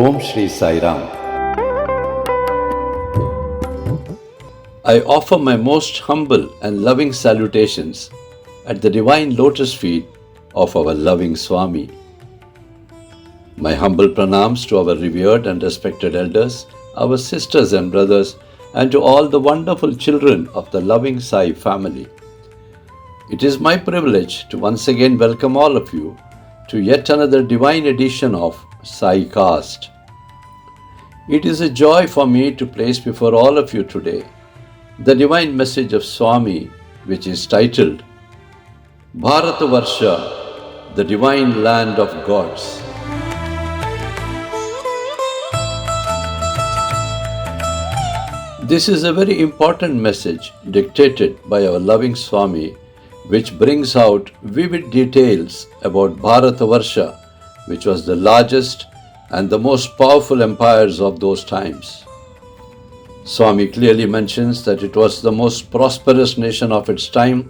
Om Shri Sai Ram. I offer my most humble and loving salutations at the divine lotus feet of our loving Swami. My humble pranams to our revered and respected elders, our sisters and brothers, and to all the wonderful children of the loving Sai family. It is my privilege to once again welcome all of you to yet another divine edition of Saicast. It is a joy for me to place before all of you today the divine message of Swami, which is titled Bharatavarsha, the divine land of gods. This is a very important message dictated by our loving Swami, which brings out vivid details about Bharatavarsha, which was the largest and the most powerful empires of those times. Swami clearly mentions that it was the most prosperous nation of its time,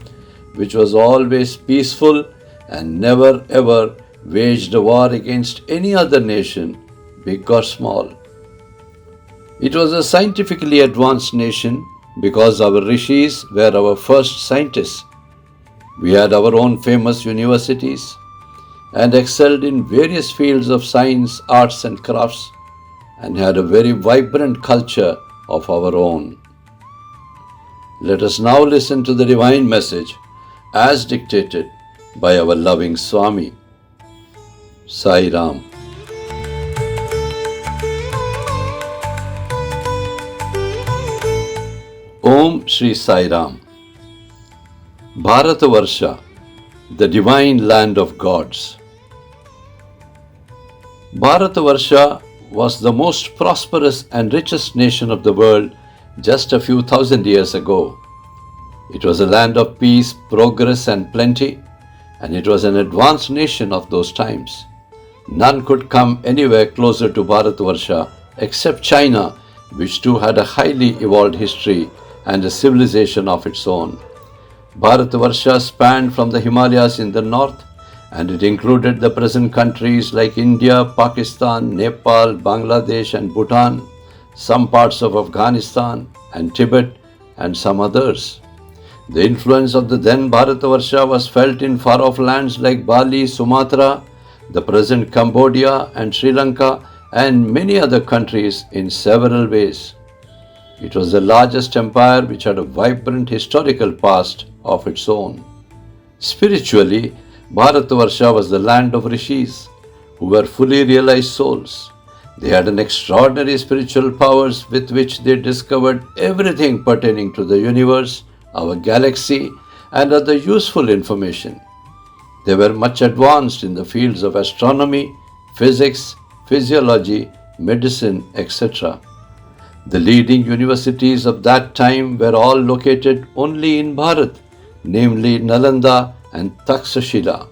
which was always peaceful and never ever waged a war against any other nation, big or small. It was a scientifically advanced nation because our rishis were our first scientists. We had our own famous universities and excelled in various fields of science, arts and crafts, and had a very vibrant culture of our own. Let us now listen to the divine message as dictated by our loving Swami. Sai Ram. Om Shri Sai Ram. Bharatavarsha, the divine land of gods. Bharatavarsha was the most prosperous and richest nation of the world just a few thousand years ago. It was a land of peace, progress and plenty, and it was an advanced nation of those times. None could come anywhere closer to Bharatavarsha except China, which too had a highly evolved history and a civilization of its own. Bharatavarsha spanned from the Himalayas in the north, and it included the present countries like India, Pakistan, Nepal, Bangladesh and Bhutan, some parts of Afghanistan and Tibet, and some others. The influence of the then Bharatavarsha was felt in far-off lands like Bali, Sumatra, the present Cambodia and Sri Lanka, and many other countries in several ways. It was the largest empire which had a vibrant historical past of its own. Spiritually, Bharatavarsha was the land of rishis, who were fully realized souls. They had an extraordinary spiritual powers with which they discovered everything pertaining to the universe, our galaxy, and other useful information. They were much advanced in the fields of astronomy, physics, physiology, medicine, etc. The leading universities of that time were all located only in Bharat, namely Nalanda and Takshashila.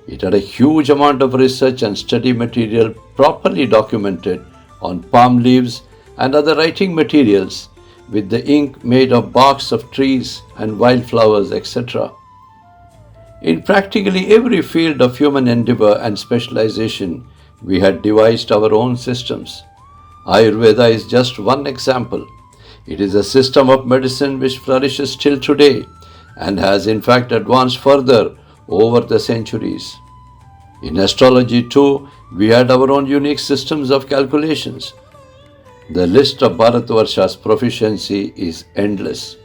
It had a huge amount of research and study material properly documented on palm leaves and other writing materials with the ink made of barks of trees and wildflowers, etc. In practically every field of human endeavour and specialization, we had devised our own systems. Ayurveda is just one example. It is a system of medicine which flourishes till today and has in fact advanced further over the centuries. In astrology too, we had our own unique systems of calculations. The list of Bharatavarsha's proficiency is endless.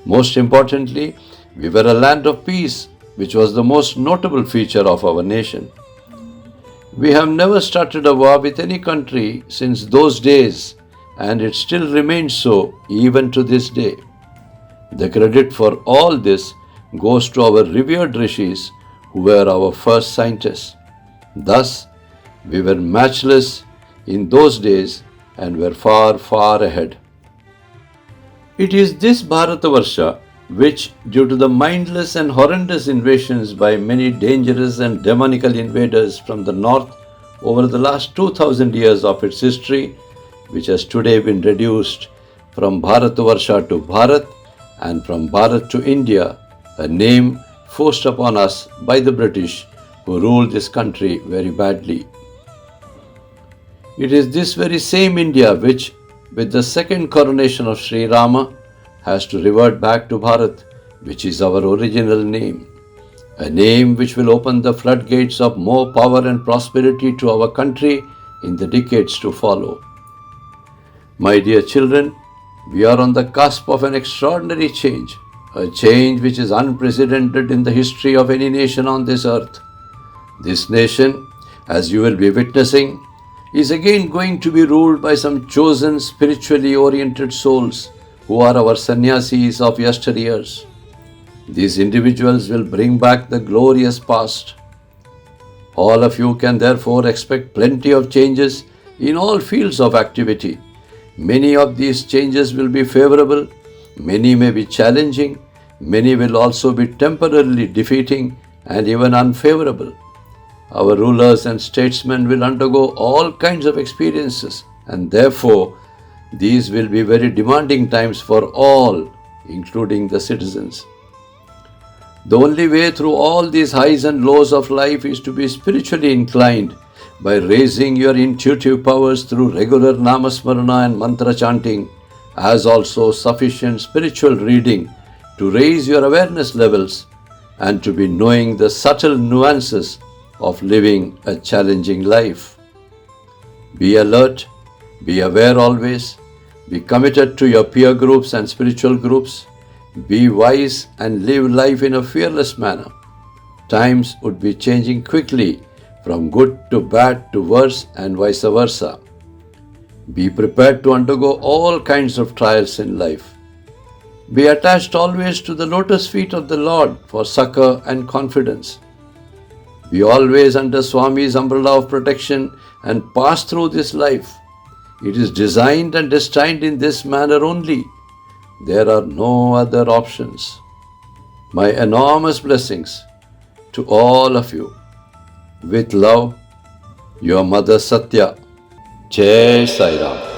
Most importantly, we were a land of peace, which was the most notable feature of our nation. We have never started a war with any country since those days, and it still remains so even to this day. The credit for all this goes to our revered rishis, who were our first scientists. Thus, we were matchless in those days and were far, far ahead. It is this Bharatavarsha which, due to the mindless and horrendous invasions by many dangerous and demonical invaders from the north over the last 2000 years of its history, which has today been reduced from Bharatavarsha to Bharat and from Bharat to India, a name forced upon us by the British, who ruled this country very badly. It is this very same India which, with the second coronation of Sri Rama, has to revert back to Bharat, which is our original name. A name which will open the floodgates of more power and prosperity to our country in the decades to follow. My dear children, we are on the cusp of an extraordinary change, a change which is unprecedented in the history of any nation on this earth. This nation, as you will be witnessing, is again going to be ruled by some chosen spiritually oriented souls who are our sannyasis of yesteryears. These individuals will bring back the glorious past. All of you can therefore expect plenty of changes in all fields of activity. Many of these changes will be favorable, many may be challenging, many will also be temporarily defeating and even unfavorable. Our rulers and statesmen will undergo all kinds of experiences, and therefore these will be very demanding times for all, including the citizens. The only way through all these highs and lows of life is to be spiritually inclined by raising your intuitive powers through regular namasmarana and mantra chanting, as also sufficient spiritual reading to raise your awareness levels and to be knowing the subtle nuances of living a challenging life. Be alert, be aware always, be committed to your peer groups and spiritual groups, be wise and live life in a fearless manner. Times would be changing quickly from good to bad to worse and vice versa. Be prepared to undergo all kinds of trials in life. Be attached always to the lotus feet of the Lord for succor and confidence. Be always under Swami's umbrella of protection and pass through this life. It is designed and destined in this manner only. There are no other options. My enormous blessings to all of you. With love, your mother Sathya. Jai Sai Ram.